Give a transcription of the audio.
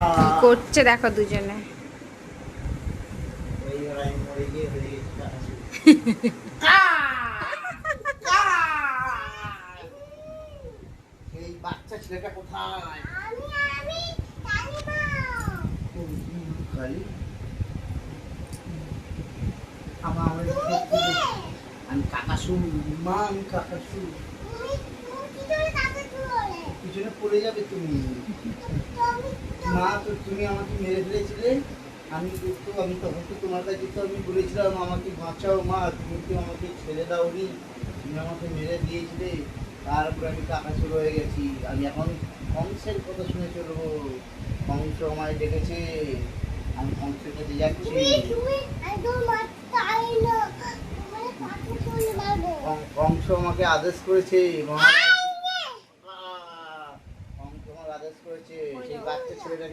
কি করছে দেখো দুজনে। এই বাচ্চা ছেলেটা কোথায়? আমি কাকাশু, মা আমি কাকাশু। পিছনে পড়ে যাবে তুমি। মা তো তুমি আমাকে মেরে ফেলেছিলে, আমি তখন তো তোমার কাছে তো আমি বলেছিলাম আমাকে বাঁচাও মা, তুমি তো আমাকে ছেড়ে দাওনি, তুমি আমাকে মেরে দিয়েছিলে। তারপরে আমি কাকাশু হয়ে গেছি। আমি এখন কংসের কথা শুনে চলবো। কংস আমায় ডেকেছে, আমি কংসের কাছে যাচ্ছি। কংস আমাকে আদেশ করেছে, মহারাজ কংস আমাকে আদেশ করেছে সেই বাচ্চা ছেলেটাকে